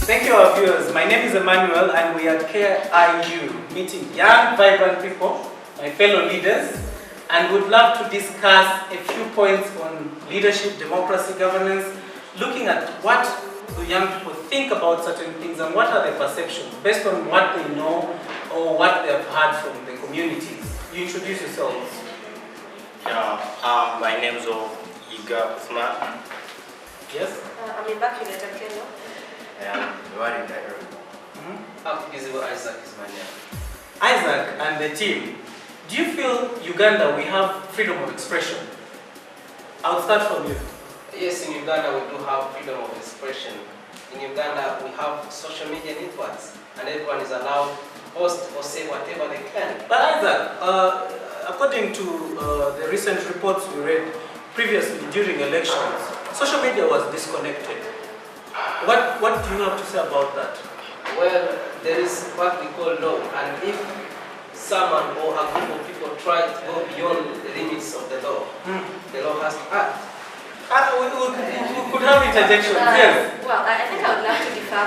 Thank you, our viewers. My name is Emmanuel, and we are at KIU, meeting young, vibrant people, my fellow leaders, and would love to discuss a few points on leadership, democracy, governance, looking at what do young people think about certain things and what are their perceptions based on what they know or what they have heard from the communities. You introduce yourselves. My name is Iga Usman. Yes? I'm Immaculate Akeno. Isaac is my name. Isaac and the team, do you feel Uganda we have freedom of expression? I'll start from you. Yes, in Uganda we do have freedom of expression. In Uganda we have social media networks and everyone is allowed to post or say whatever they can. But Isaac, according to the recent reports we read previously during elections, social media was disconnected. What do you have to say about that? Well, there is what we call law, and if someone or a group of people try to go beyond the limits of the law, the law has to act. We could have interjections, yes. Well, I think I would like to differ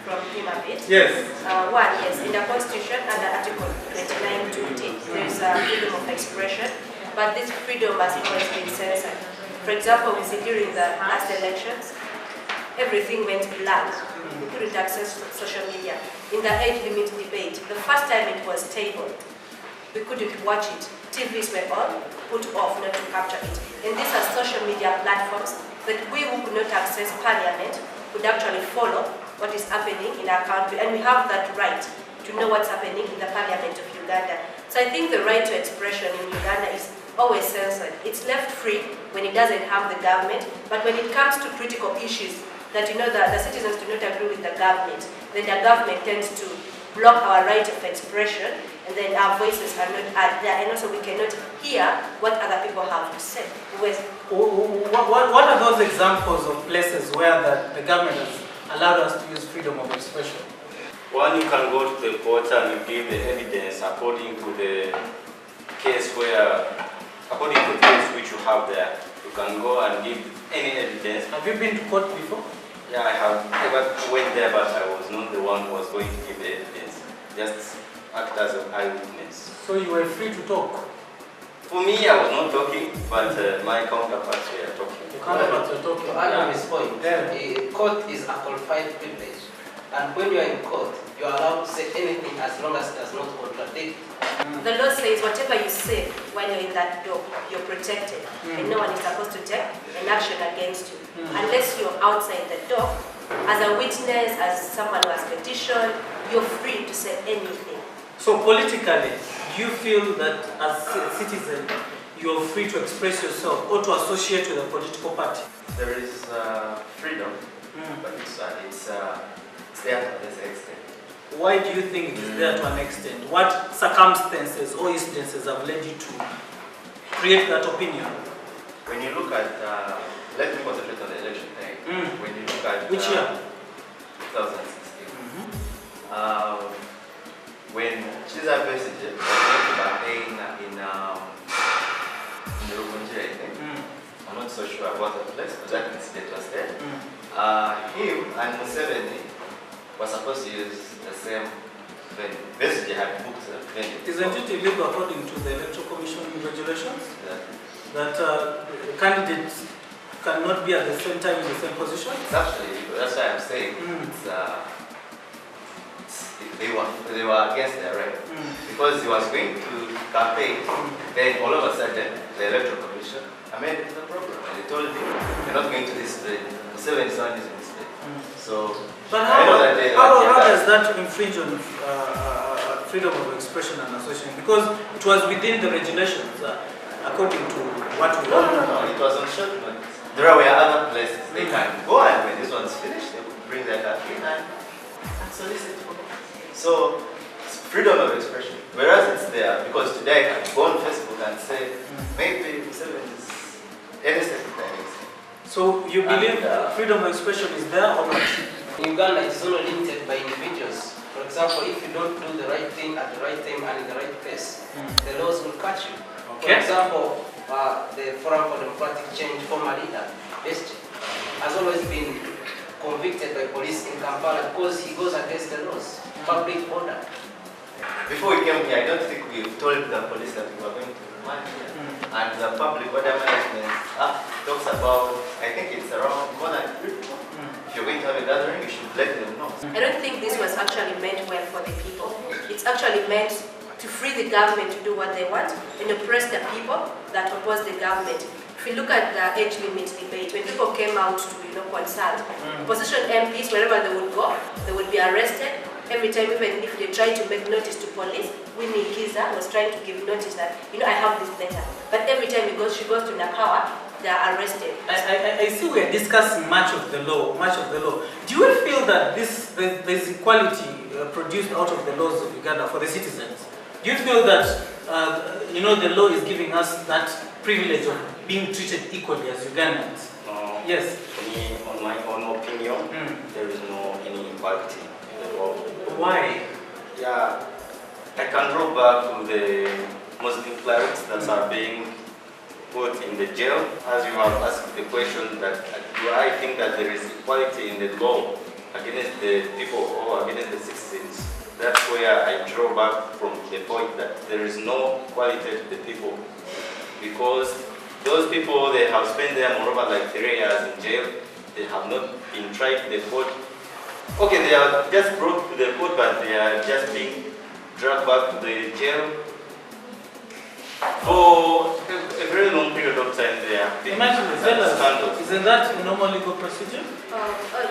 from him a bit. Yes. One, yes, in the Constitution, under Article 29(2)(d), there is a freedom of expression, but this freedom has always been censored. For example, we see during the last elections, everything went blank. We couldn't access social media. In the age limit debate, the first time it was tabled, we couldn't watch it. TVs were on, put off not to capture it. And these are social media platforms that we who could not access Parliament could actually follow what is happening in our country. And we have that right to know what's happening in the Parliament of Uganda. So I think the right to expression in Uganda is always censored. It's left free when it doesn't harm the government, but when it comes to critical issues that the citizens do not agree with the government, then the government tends to block our right of expression, and then our voices are not there, and also we cannot hear what other people have to say. What are those examples of places where the government has allowed us to use freedom of expression? One, you can go to the court and you give the evidence according to the case according to the case which you have there. You can go and give any evidence. Have you been to court before? Yeah, I have never went there, but I was not the one who was going to give the evidence. Just act as an eyewitness. So you were free to talk? For me, I was not talking, but my counterparts were talking. The counterparts were talking. To add on his point, Yeah. Court is a qualified privilege. And when you are in court, you are allowed to say anything as long as it does not contradict. The law says whatever you say when you're in that door, you're protected, and no one is supposed to take an action against you. Unless you're outside the door, as a witness, as someone who has petitioned, you're free to say anything. So politically, do you feel that as a citizen, you're free to express yourself or to associate with a political party? There is freedom, but it's there to this extent. Why do you think it is there to an extent? What circumstances or incidences have led you to create that opinion? When you look at, let me concentrate on the election thing. When you look at which year? 2016. When Chiza Besigye was going to campaign in Rugunji, I think. I'm not so sure about the place, but that incident was there. Him and Museveni were supposed to use the same venue. Besigye had booked the venue. Isn't it illegal according to the Electoral Commission regulations? Yeah. That candidates cannot be at the same time in the same position? It's actually illegal. That's why I'm saying they were against their right. Because he was going to campaign, then all of a sudden the Electoral Commission amended the program and they told him, you're not going to this place. The 7 son is in this place. So, but I know that how does that infringe on freedom of expression and association? Because it was within the regulations, according to what we all know. No, it was on short notice. There were other places they can go, and when this one's finished, they would bring their campaign and solicit for it. So, it's freedom of expression. Whereas it's there, because today I can go on Facebook and say, maybe 7 is any statement I make. So, you believe freedom of expression is there or not? In Uganda, it's only limited by individuals. For example, if you don't do the right thing at the right time and in the right place, the laws will catch you. Okay. For example, the Forum for Democratic Change former leader, Best, has always been convicted by police in Kampala because he goes against the laws, public order. Before we came here, I don't think we told the police that we were going to remand here. And the public order management talks about, I think it's around more than 3 people. If you're going to have a gathering, you should let them know. I don't think this was actually meant well for the people. It's actually meant to free the government to do what they want and oppress the people that oppose the government. If you look at the age limit debate, when people came out to consult, opposition MPs, wherever they would go, they would be arrested. Every time, even if they try to make notice to police, Winnie Kiza was trying to give notice that, I have this letter. But every time she goes to Nakawa, they are arrested. I see we are discussing much of the law. Do you feel that there's equality produced out of the laws of Uganda for the citizens? Do you feel that the law is giving us that privilege of being treated equally as Ugandans? Yes. For me, on my own opinion, there is no any equality in the law. Why? Yeah, I can draw back to the Muslim clerics that are being put in the jail. As you have asked the question, that do I think that there is equality in the law against the people or against the citizens? That's where I draw back from the point that there is no equality to the people, because those people, they have spent there moreover like 3 years in jail. They have not been tried to the court. Okay, they are just brought to the court, but they are just being dragged back to the jail for a very long period of time. They have been scandals. Isn't that a normal legal procedure?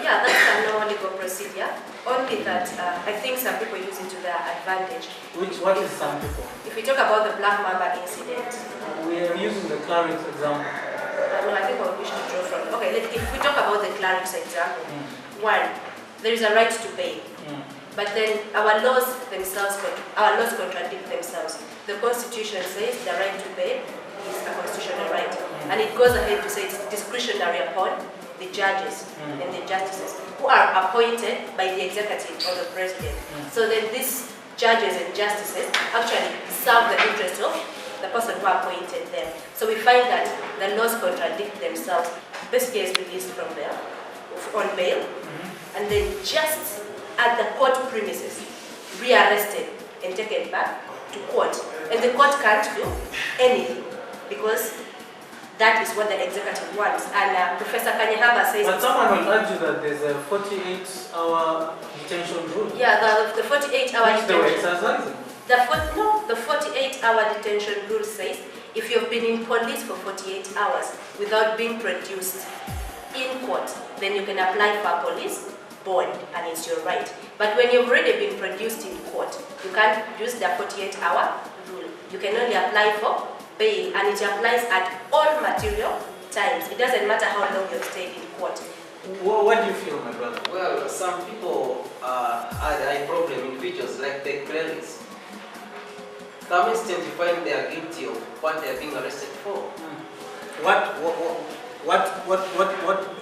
Yeah, that's a normal legal procedure. Only that I think some people use it to their advantage. What is some people? If we talk about the Black Mamba incident, we are using the clerics example. No, I think we should draw from. Okay, if we talk about the clerics example, one, there is a right to bail. But then our laws contradict themselves. The Constitution says the right to bail is a constitutional right. And it goes ahead to say it's discretionary upon the judges and the justices who are appointed by the executive or the president. So then these judges and justices actually serve the interest of the person who appointed them. So we find that the laws contradict themselves. Basically is released from bail, on bail, and then just at the court premises, rearrested and taken back to court. And the court can't do anything because that is what the executive wants. And Professor Kanyahaba says... But someone will argue that there's a 48-hour detention rule. Yeah, the 48-hour detention. They were exercising. The 48-hour detention rule says if you've been in police for 48 hours without being produced in court, then you can apply for police bond and it's your right. But when you've already been produced in court, you can't use the 48-hour rule. You can only apply for bail, and it applies at all material times. It doesn't matter how long you've stayed in court. What do you feel, my brother? Well, some people are problem individuals like the clerics. Governments tend to find they are guilty of what they are being arrested for. What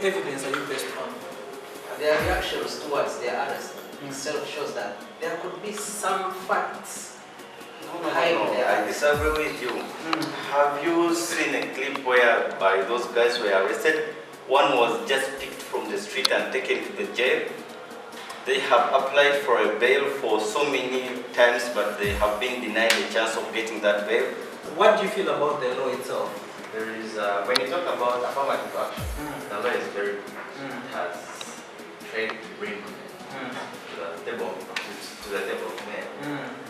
evidence are you based on? Their reactions towards their arrest itself shows that there could be some facts. No, I disagree with you. Have you seen a clip whereby those guys were arrested? One was just picked from the street and taken to the jail. They have applied for a bail for so many times, but they have been denied the chance of getting that bail. What do you feel about the law itself? There is, when you talk about affirmative action, the law is very good. It has tried to bring to the table of men.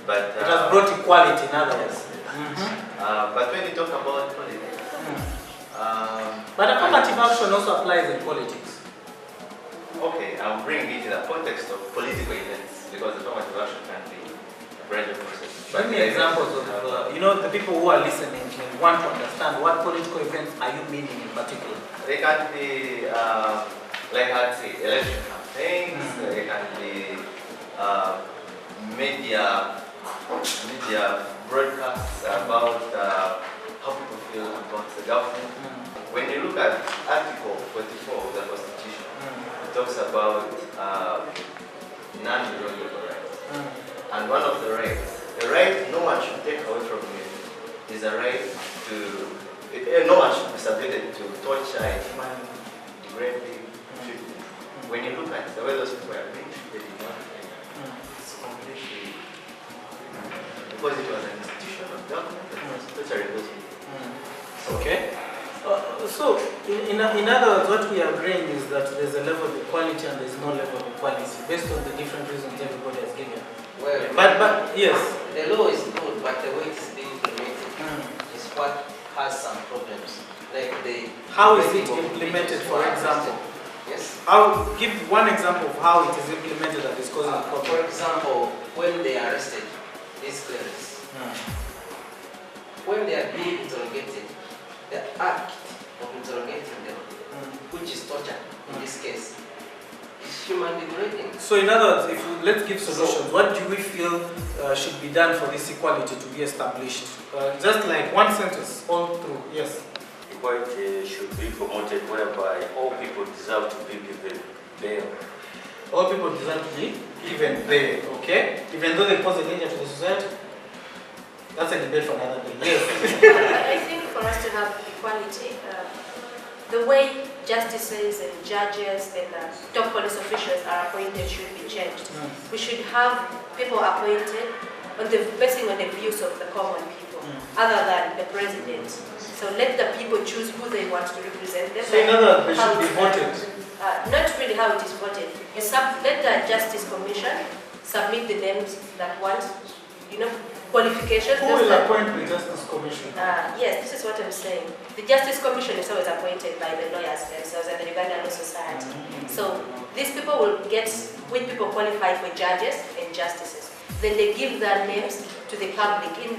But it has brought equality in other words. But when you talk about politics, but affirmative action also applies in politics. Okay, I'm bringing it in the context of political events because affirmative action can be a gradual process. Give me examples of, the people who are listening and want to understand what political events are you meaning in particular? They can be, like I'd say, election campaigns. They can be media broadcasts about how people feel about the government. When you look at Article 44 of the Constitution, it talks about non-derogable rights. And one of the rights, the right no one should take away from you, is a right to, no one should be subjected to torture, human degrading treatment. when you look at the way those people are being treated in North Kenya, it's completely because it was an institution of government that was totally those people. Okay. So, in other words, what we are agreeing is that there's a level of equality and there's no level of equality based on the different reasons everybody has given. Well, but yes. The law is good, but the way it is being implemented is what has some problems. Like how is it implemented, for example? Yes. Give one example of how it is implemented that is causing a problem. For example, when they are arrested, these clerics, when they are being interrogated, the act of interrogating them, which is torture in this case, is human degrading. So in other words, let's give solutions. What do we feel should be done for this equality to be established? Just like one sentence, all through. Yes. Equality should be promoted whereby all people deserve to be given bail. All people deserve to be given bail, okay? Even though they pose a danger to the society? That's a debate for another day. Yes. I think for us to have equality, the way justices and judges and top police officials are appointed should be changed. We should have people appointed basing on the views of the common people, other than the president. So let the people choose who they want to represent them. So in other words, they should be voted? Not really how it is voted. Let the Justice Commission submit the names that want, qualifications. Who will appoint the Justice Commission? Yes, this is what I'm saying. The Justice Commission is always appointed by the lawyers themselves and the Uganda Law Society. So these people will get which people qualified for judges and justices. Then they give their names to the public in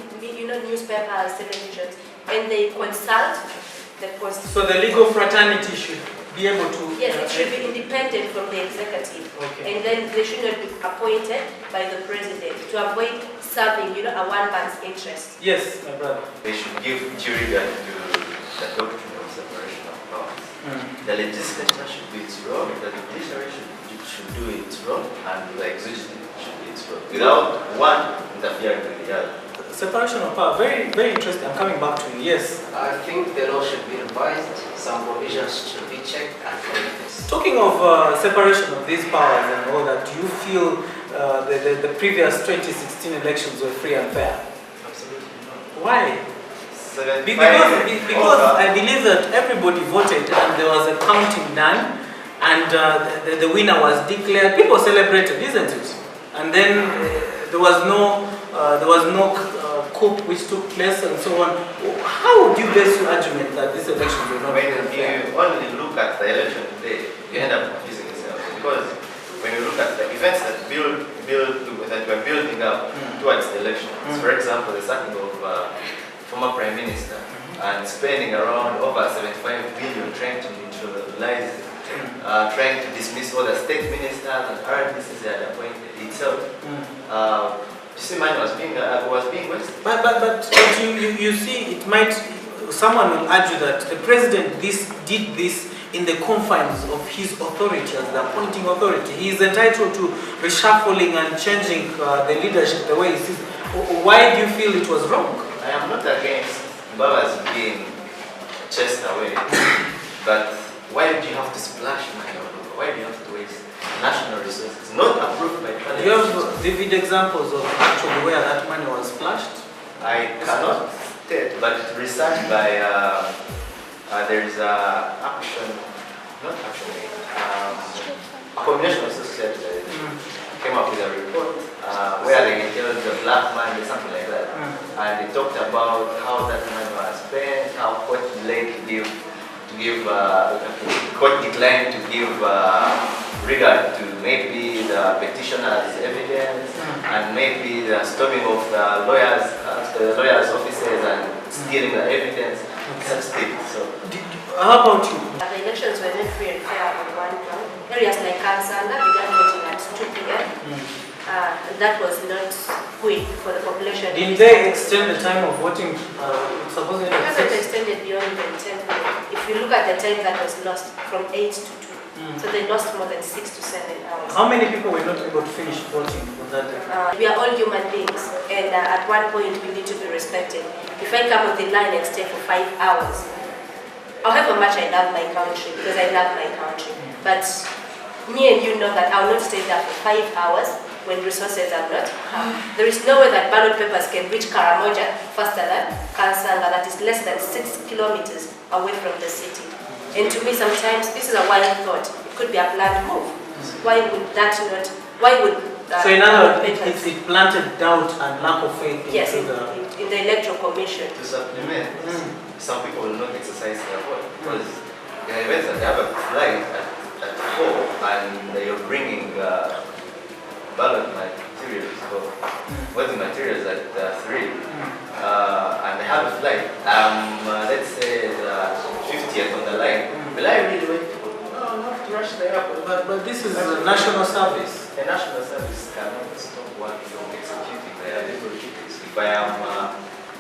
newspapers, televisions, and they consult the constitution. So the legal fraternity should be able to... Yes, it should be independent from the executive. Okay. And then they should not be appointed by the president to avoid serving, a one man's interest. Yes, my brother. They should give due regard to the doctrine of separation of powers. The legislature should do its role, the judiciary should do its role, and the executive should do its role, without one interfering with the other. Separation of power, very, very interesting. I'm coming back to you. Yes. I think the law should be revised. Some provisions should be checked and corrected. Talking of separation of these powers and all that, do you feel the previous 2016 elections were free and fair? Absolutely not. Why? Because I believe that everybody voted and there was a counting done and the winner was declared. People celebrated, isn't it? And then there was no coup which took place and so on. How would you base your argument that these elections were not fair? When you only look at the election today, you end up confusing yourself. Because when you look at the events that were building up towards the election, for example, the sacking of former Prime Minister and spending around over 75 billion trying to neutralize, trying to dismiss all the state ministers and RDCs that had appointed itself. Money was being wasted. But you see, it might, someone will argue that the president did this in the confines of his authority as the appointing authority. He is entitled to reshuffling and changing the leadership the way he sees. Why do you feel it was wrong? I am not against Babas being chased away, but why do you have to splash money all over? Why do you have to waste national resources not approved by Parliament? Do you have vivid examples of actually where that money was splashed? I cannot state, but research by there is a combination of society came up with a report where they tell the black money, something like that, and they talked about how that money was spent, how court declined to give regard to maybe the petitioner's evidence and maybe the storming of the lawyers' offices and stealing the evidence, such things. So, how about you? The elections were not free and fair on one ground. Areas like Kampala began voting at 2 p.m. That was not quick for the population. Did they extend the time of voting? Supposedly it wasn't extended beyond even 10 minutes. If you look at the time that was lost from 8 to 2, so they lost more than 6 to 7 hours. How many people were not able to finish voting on that day? We are all human beings, and at one point we need to be respected. If I come on the line and stay for 5 however much I love my country, because I love my country, but me and you know that I will not stay there for 5 hours when resources are not. There is no way that ballot papers can reach Karamoja faster than Kansanga, that is less than 6 kilometers away from the city. And to me, sometimes this is a wild thought. It could be a planned move. Why would that not? Why would? So in other words, it planted doubt and lack of faith in the electoral commission. To supplement, some people will not exercise their vote because the events that they have a flight at 4 and you're bringing ballot materials, so voting materials at 3, and they have a flight. Let's say the 50th on the line. Will I really wait? No, not to rush the airport. But this is a national service. The national service cannot stop what you're executing. There are legal duties. If I am,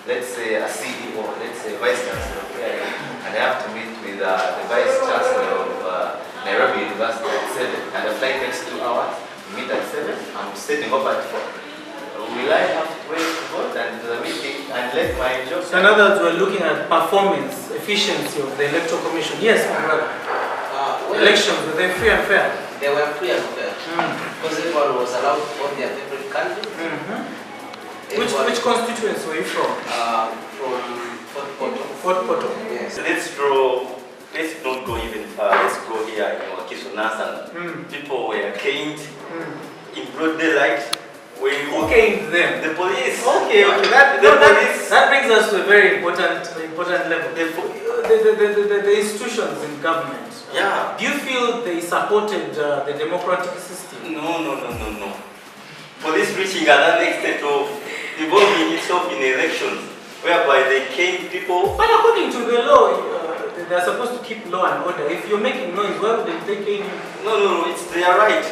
let's say, a CEO, let's say Vice Chancellor of KIU, and I have to meet with the Vice Chancellor of Nairobi University at 7, and the flight takes 2 hours, we meet at 7, I'm setting up at 4. Will I have to wait to vote and the meeting and let my job? So in other words, we're looking at performance, efficiency of the electoral commission. Yes, my brother. Elections, were they free and fair? They were free and fair. Because everyone was allowed to vote their favorite candidate. Which constituents were you from? From Fort Poto. Fort Poto. Yes. So let's not go even far. Let's go here in Wakiso Nasanga. People were caned in broad daylight. Who caned them? The police. Okay. That brings us to a very important level. The institutions in government. Yeah. Do you feel they supported the democratic system? No. Police reaching another extent of involving itself in elections, whereby they cane people. But according to the law, they're supposed to keep law and order. If you're making noise, why would they cane you? No, it's their right.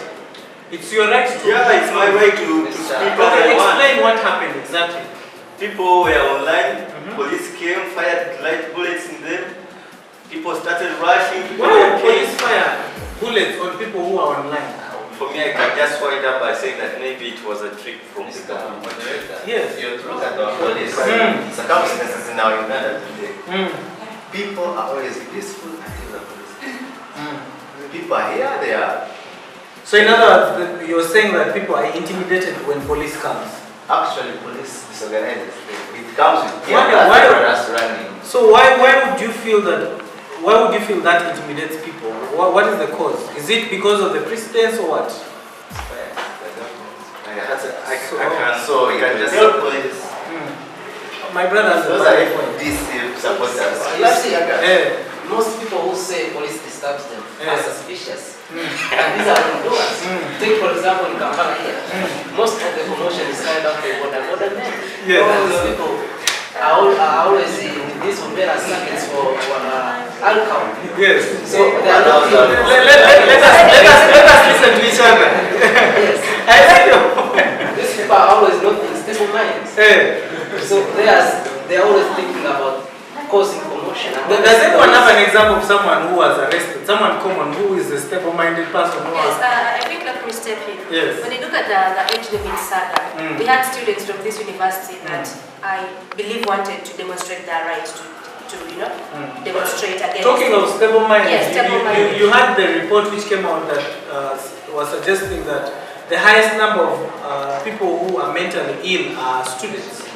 It's your right to... Yeah, it's my right to speak what I want. Explain what happened exactly. People were online, police came, fired light bullets in them, people started rushing. Why would police fire bullets on people who are online? For me, I can just wind up by saying that maybe it was a trick from the government. Yes. You look at our police circumstances in our Uganda today. People are always peaceful until the police. People are here, they are. So in other words, you're saying that people are intimidated when police comes? Actually, police disorganizes. It comes with us running. So why would you feel that? Why would you feel that intimidates people? What is the cause? Is it because of the precedents or what? So you can just tell police. My brother, those are these supporters. You see, most people who say police disturbs them are suspicious. And these are wrongdoers. Take for example in Kampala here, most of the commotion is carried out by border men. All those people are always in these umbrella circuits for alcohol. Yes. So they are not let us listen to each other. Yes. I see your point. These people are always not in stable minds. So they are always thinking about causing commotion. Does anyone have an example of someone who was arrested? Someone common who is a stable-minded person? Yes, I think let me step in. Yes. When you look at the age limit saga, we had students from this university that I believe wanted to demonstrate their rights to demonstrate against. Talking of stable-minded, yes, stable-minded. You had the report which came out that was suggesting that the highest number of people who are mentally ill are students.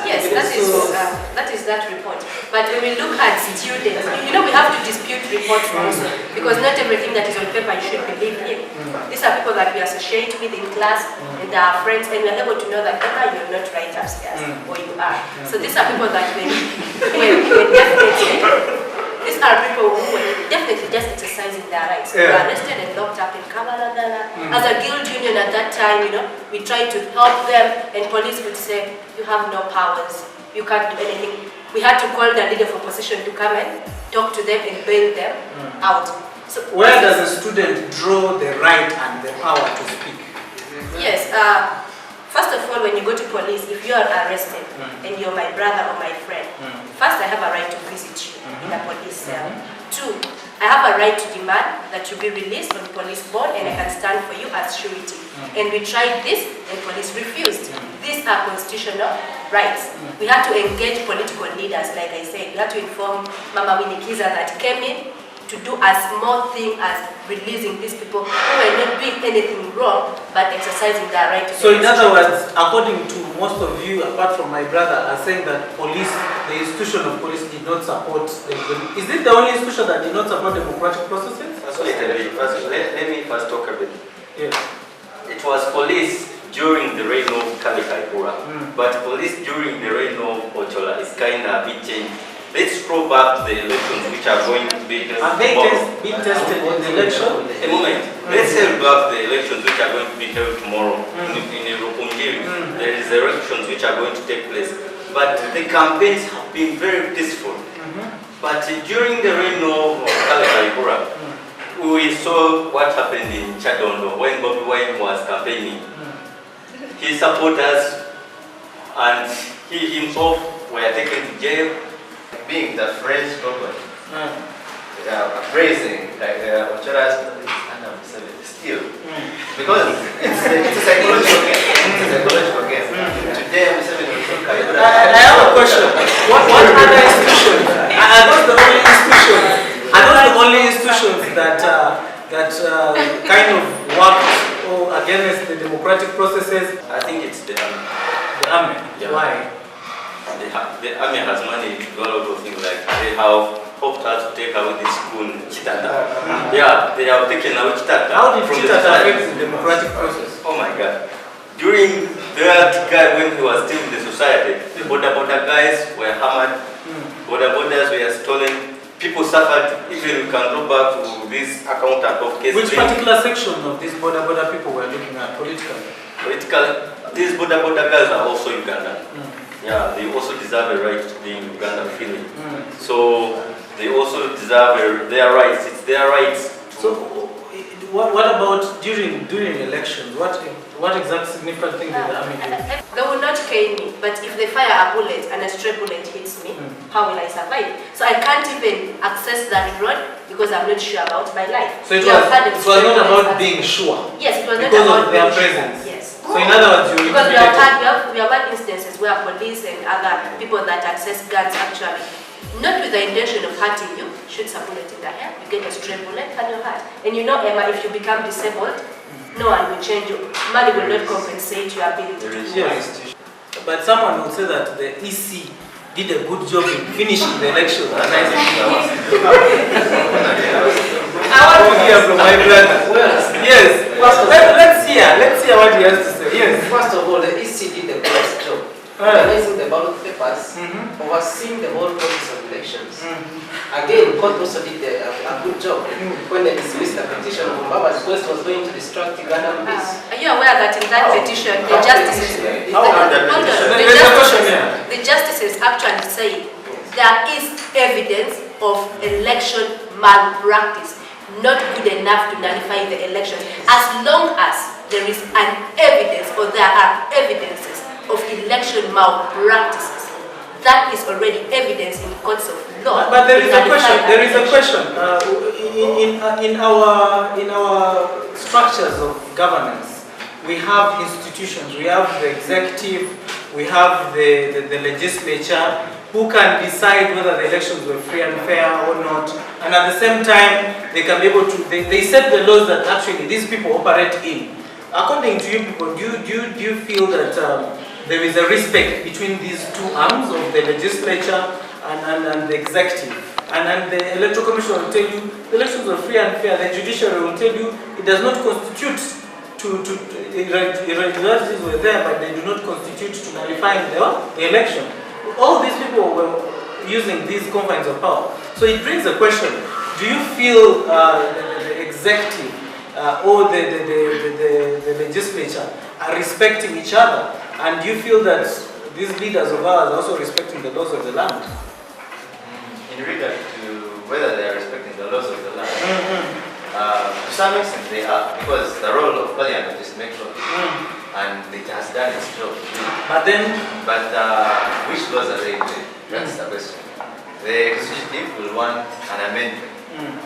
Yes, that is that report. But when we look at students, we have to dispute reports also, because not everything that is on paper you should believe in. These are people that we associate with in class, and they are friends, and we are able to know that either you're not right upstairs or you are. So these are people that we definitely. These are people who were definitely just exercising their rights. They were arrested and locked up in Kampala. As a guild union at that time, we tried to help them, and police would say, you have no powers, you can't do anything. We had to call the leader of opposition to come and talk to them and bail them out. So where does a student draw the right and the power to speak? Yes. First of all, when you go to police, if you are arrested and you're my brother or my friend, first I have a right to visit you in a police cell. 2, I have a right to demand that you be released on police bond, and I can stand for you as surety. And we tried this, and police refused. These are constitutional rights. We had to engage political leaders, like I said. We had to inform Mama Winnie Kiza that came in to do a small thing as releasing these people who were not doing anything wrong but exercising their right to So in other words, according to most of you, apart from my brother, are saying that police, the institution of police did not support is it the only institution that did not support democratic processes? Let me first talk a bit. Yes. It was police during the reign of Kampala, but police during the reign of Ochola is kind of a bit changed. Let's scroll back to the elections which are going to be held Are they tomorrow. being tested in the election? A moment. Let's hold back the elections which are going to be held tomorrow in Rupunjiri. There is elections which are going to take place. But the campaigns have been very peaceful. But during the reign of Kampala, we saw what happened in Chadondo when Bobby Wine was campaigning. His supporters and he himself were taken to jail. Being the French government, praising like Ochola's under still, because it's a psychological game. It's a psychological game. Today, I have a question. What other institutions? Are those the only institutions? Are those the only institutions that kind of worked against the democratic processes? I think it's the army. The army. Yeah. Why? The army has managed to do a lot of things, like they have hoped us to take away the school Chitata. Yeah, they have taken away Chitata. How did from Chitata the affect the democratic process? Oh my God. During that guy when he was still in the society, the border guys were hammered, borders were stolen, people suffered. Even we can go back to this accountant of case. Which particular section of these border people were looking at politically? These border guys are also Ugandan. Yeah, they also deserve a right to be in Uganda freely. So they also deserve their rights. It's their rights. So what about during elections? What exact significant thing did the army do? They will not kill me, but if they fire a bullet and a stray bullet hits me, how will I survive? So I can't even access that road because I'm not sure about my life. So it was not about being sure. Yes, it was not because about of their being presence. Sure. Yes. So in other words, you because we have had instances where police and other people that access guns actually, not with the intention of hurting you, shoots a bullet in the head, you get a stray bullet and you're hurt. And you know, Emma, if you become disabled, no one will change you. Money will not compensate your ability to work. Yes. But someone will say that the EC did a good job in finishing the election. And I want to hear from my brother. Yes. Let's hear what he has to say. Yes. First of all, the EC did the best job. Organizing the ballot papers, overseeing the whole process of elections. Again, court also did a good job when they dismissed the petition of Baba's request was going to distract Uganda police. Are you aware that in that petition, the justices actually say there is evidence of election malpractice, not good enough to nullify the election, as long as there is an evidence or there are evidences of election malpractices. That is already evidence in courts of law. But there is a question. There is a question. In our structures of governance, we have institutions. We have the executive. We have the legislature, who can decide whether the elections were free and fair or not. And at the same time, they can be able to. They set the laws that actually these people operate in. According to you people, do you feel that there is a respect between these two arms of the legislature and the executive? And the electoral commission will tell you the elections are free and fair. The judiciary will tell you it does not constitute irregularities were there, but they do not constitute to nullifying the election. All these people were using these confines of power. So it brings a question: do you feel the executive or the legislature are respecting each other? And do you feel that these leaders of ours are also respecting the laws of the land? In regard to whether they are respecting the laws of the land, to some extent they are, because the role of parliament is to make laws, and it has done its job. But which laws are they doing? That's the question. The executive will want an amendment,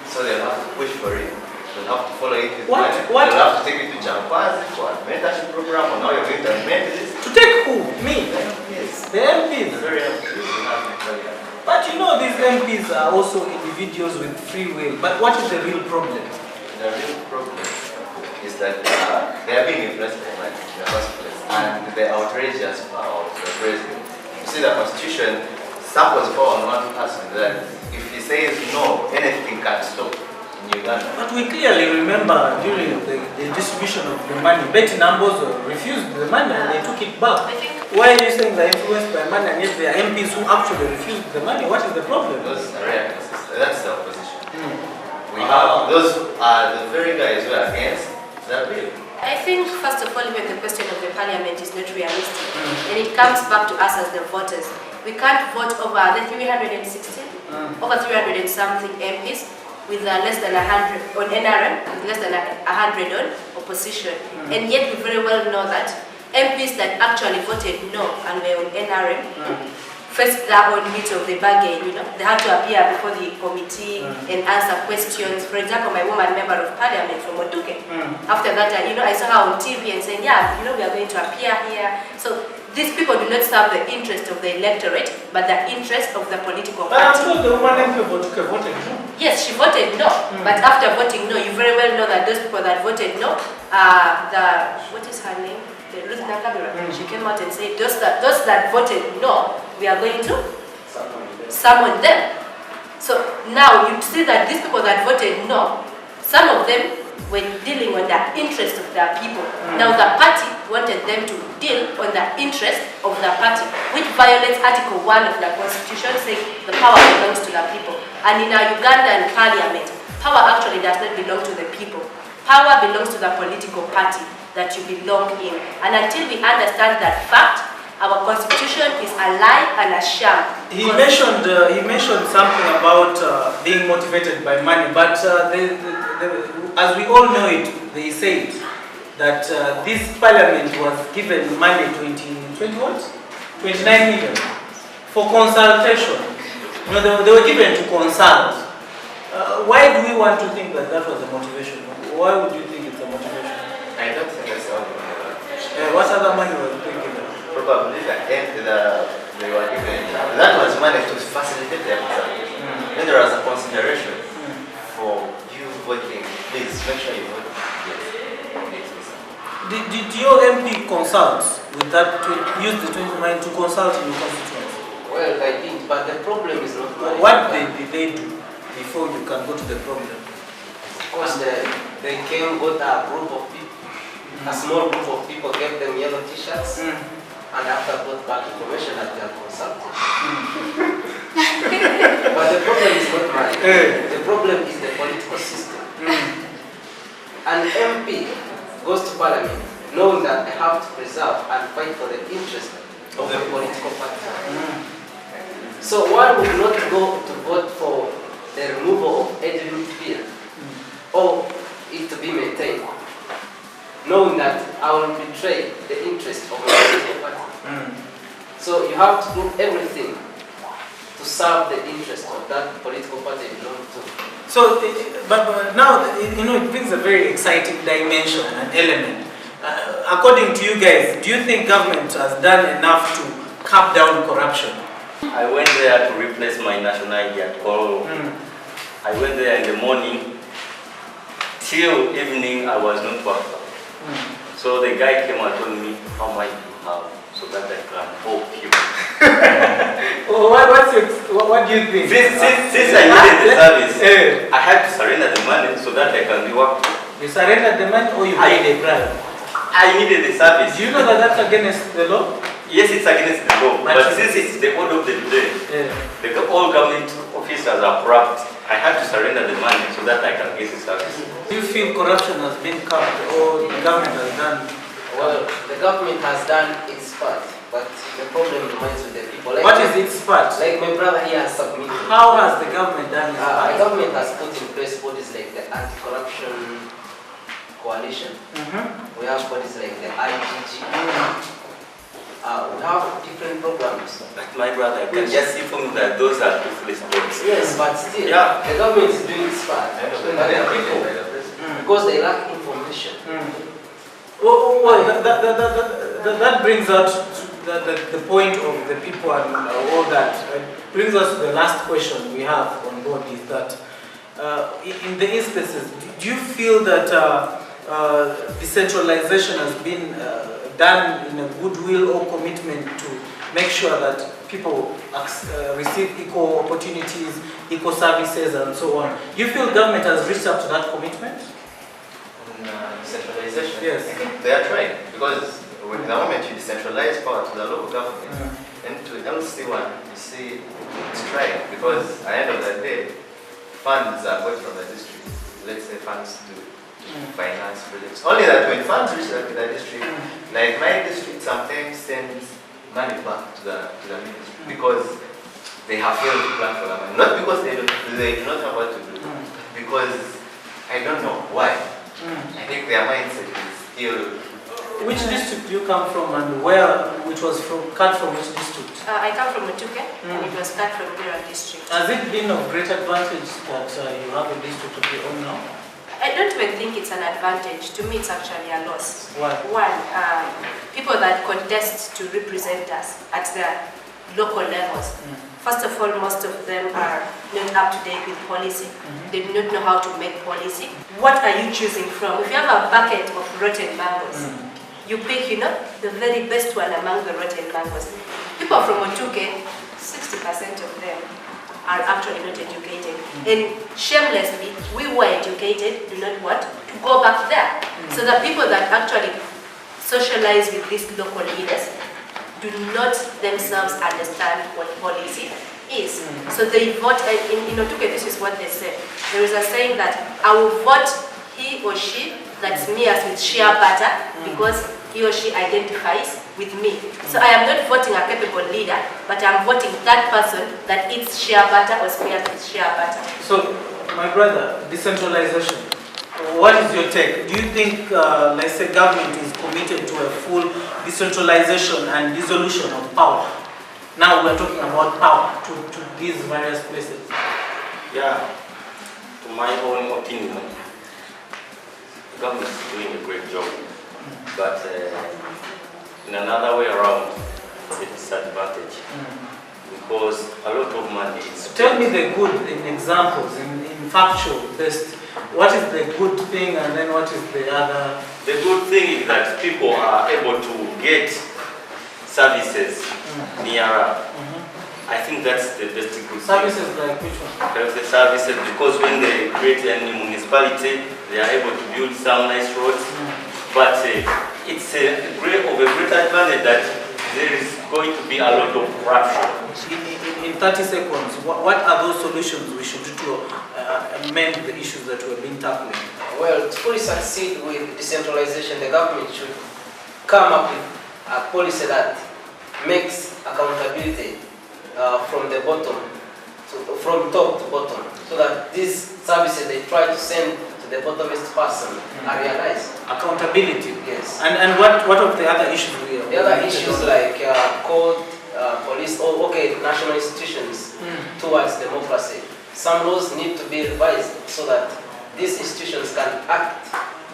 so they'll have to push for it. They'll have to follow it with money. They'll have to take it to Japan for a mentorship program, or now you're going to amend this. to take who? Me? Yes. The MPs. The very MPs will have to. But But you know, these MPs are also individuals with free will. But what is the real problem? The real problem is that they are being influenced by money in the first place, and the outrageous power of the president. You see, the constitution supposes power on one person that if he says no, anything can stop in Uganda. But we clearly remember during the distribution of the money, Betty Nambozo refused the money and they took it back. Why are you saying they're influenced by money and yet there are MPs who actually refused the money? What is the problem? Those are rare cases. That's the opposition. We have, those are the very guys who are against that bill. I think, first of all, even the question of the parliament is not realistic. And it comes back to us as the voters. We can't vote over the 316, over 300 and something MPs with less than 100 on NRM, with less than 100 on opposition. And yet we very well know that MPs that actually voted no and were on NRM, first their own meat of the bargain, you know, they had to appear before the committee and answer questions. For example, my woman member of parliament from Otuke. After that, I saw her on TV and saying, yeah, we are going to appear here. So these people do not serve the interest of the electorate, but the interest of the political party. But I'm sure the woman MP of Otuke voted no. Yes, she voted no. But after voting no, you very well know that those people that voted no, what is her name? Ruth Nakabira. She came out and said, those that voted no, we are going to summon them. So now you see that these people that voted no, some of them were dealing on the interest of their people. Now the party wanted them to deal on the interest of the party, which violates Article 1 of the Constitution, saying the power belongs to the people. And in our Ugandan parliament, power actually does not belong to the people. Power belongs to the political party that you belong in. And until we understand that fact, our constitution is a lie and a sham. He mentioned something about being motivated by money, but as we all know it, they said that this parliament was given money, 29 million, for consultation. You know, they were given to consult. Why do we want to think that that was the motivation? Why would you think it's a motivation? I don't think that's all. What other money was being given? Probably they were given. That was money to facilitate their consultation. Then there was a consideration for you voting. Please make sure you vote yes. Did your MP consult with that, use the 29 to consult in your constituency? Well, I did, but the problem is not money. What did they do before you can go to the problem? Of course, they came, got a group of people, a small group of people, gave them yellow t-shirts, and after brought back information that they are consulted. But the problem is not money. The problem is the political system. An MP goes to parliament knowing that they have to preserve and fight for the interest of the political party. So one would not go to vote for the removal of age limit bill or it to be maintained, knowing that I will betray the interest of the political party. So you have to do everything to serve the interest of that political party you belong to. So, but now, it brings a very exciting dimension and element. According to you guys, do you think government has done enough to curb down corruption? I went there to replace my national ID at Koro. I went there in the morning, till evening I was not working. So the guy came and told me how much you have so that I can help you. What do you think? Since I needed the service, I had to surrender the money so that I can be working. You surrendered the money or you paid a bribe? I needed the service. Do you know that that's against the law? Yes, it's against the law. But since it's the order of the day, all government officers are corrupt. I had to surrender the money so that I can get the service. Do you feel corruption has been curbed or the government has done? Well, the government has done its part, but the problem remains with the people. Like what is its part? Like my brother here has submitted. How has the government done its part? The government has put in place bodies like the Anti-Corruption Coalition. We have bodies like the IGG. We have different programs. Like my brother, I can just inform that those are toothless bodies. Yes, but still, the government is doing its part. But the people, because they lack information. That brings out the point of the people and all that brings us to the last question we have on board is that in the instances, do you feel that decentralization has been done in a goodwill or commitment to make sure that people receive equal opportunities, equal services and so on? Do you feel government has reached up to that commitment? Decentralization? Yes. I think they are trying, because when the moment you decentralize power to the local government, and to LC1, you see it's trying, because at the end of the day, funds are going from the district, let's say funds to finance projects. Only that when funds reach the district, like my district sometimes sends money back to the ministry because they have failed to plan for the money. Not because they do not know what to do, because I don't know why. I think their mindset is still. Which district do you come from, and which was cut from which district? I come from Mutuke, and it was cut from Mira district. Has it been of great advantage that you have a district of your own now? I don't even think it's an advantage. To me, it's actually a loss. Why? One, people that contest to represent us at the local levels. First of all, most of them are not up to date with policy. They do not know how to make policy. What are you choosing from? If you have a bucket of rotten mangoes, you pick, the very best one among the rotten mangoes. People from Otuke, 60% of them are actually not educated. And shamelessly, we were educated, do not want to go back there. So the people that actually socialize with these local leaders do not themselves understand what policy is. So they vote, in Otuke, this is what they say. There is a saying that I will vote he or she that's me as with shea butter because he or she identifies with me. So I am not voting a capable leader, but I'm voting that person that eats shea butter or smears with shea butter. So, my brother, decentralization, what is your take? Do you think, let's say, government is committed to a full decentralization and dissolution of power? Now we're talking about power to these various places. Yeah, to my own opinion, the government is doing a great job, but in another way around, it's a disadvantage because a lot of money is... Tell me the good in examples, in factual based. What is the good thing and then what is the other? The good thing is that people are able to get services nearer. I think that's the best good Services thing. like which one? The services, because when they create a municipality, they are able to build some nice roads. But it's a great advantage that there is going to be a lot of corruption. In 30 seconds, what are those solutions we should do to amend the issues that we've been tackling? Well, to fully succeed with decentralization, the government should come up with a policy that makes accountability from the bottom, from top to bottom, so that these services they try to send to the bottomest person are realized. Accountability. Yes. And what of the other issues we have? The other issues like code, police, or national institutions towards democracy. Some laws need to be revised so that these institutions can act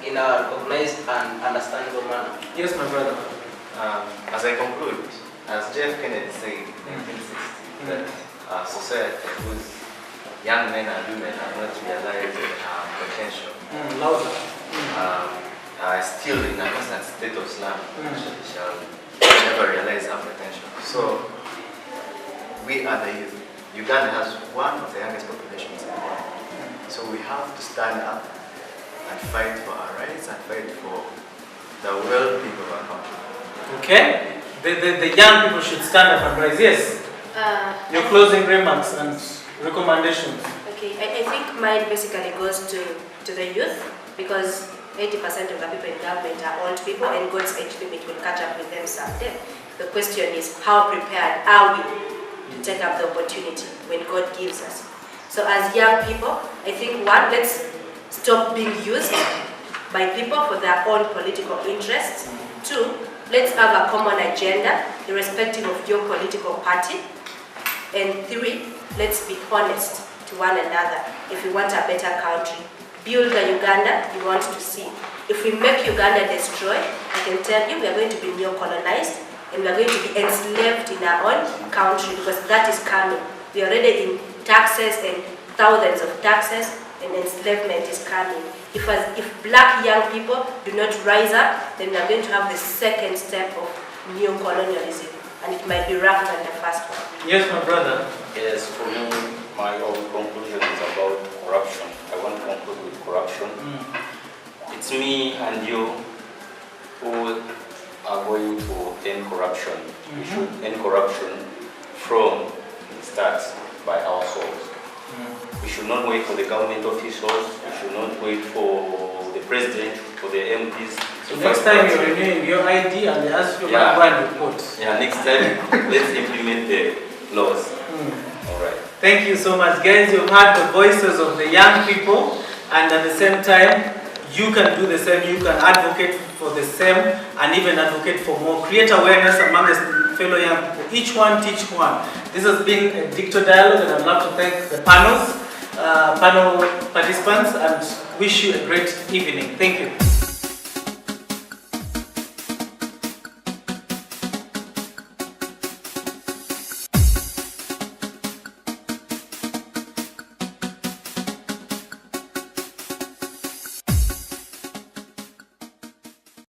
in a recognized and understandable manner. Yes, my brother. As I conclude, as Jeff Kennedy said in 1960, that a society whose young men and women are not realizing potential are still in a constant state of slum, shall never realize our potential. So, we are the youth. Uganda has one of the youngest populations in the world. So we have to stand up and fight for our rights and fight for the well-being of our country. Okay. The young people should stand up and rise. Yes. Your closing remarks and recommendations. Okay, I think mine basically goes to the youth because 80% of the people in government are old people and God's age limit will catch up with them someday. The question is, how prepared are we to take up the opportunity when God gives us? So as young people, I think one, let's stop being used by people for their own political interests. Two, let's have a common agenda irrespective of your political party. And three, let's be honest to one another if we want a better country. Build the Uganda you want to see. If we make Uganda destroy, I can tell you we are going to be neo-colonized and we are going to be enslaved in our own country, because that is coming. We are already in taxes and thousands of taxes, and enslavement is coming. If black young people do not rise up, then we are going to have the second step of neo-colonialism, and it might be rougher than the first one. Yes, my brother. Yes, for me, my own conclusion is about corruption. I want to conclude with corruption. It's me and you who are going to end corruption. We should end corruption from the start by ourselves. We should not wait for the government officials. We should not wait for the president, for the MPs. So next time you're renewing your ID and they ask you about one report. Yeah, next time let's implement the laws. All right. Thank you so much, guys. You've heard the voices of the young people, and at the same time, you can do the same. You can advocate for the same, and even advocate for more. Create awareness among the fellow young people. Each one teach one. This has been a Dicto Dialogue, and I'd love to thank the panel participants, and wish you a great evening. Thank you.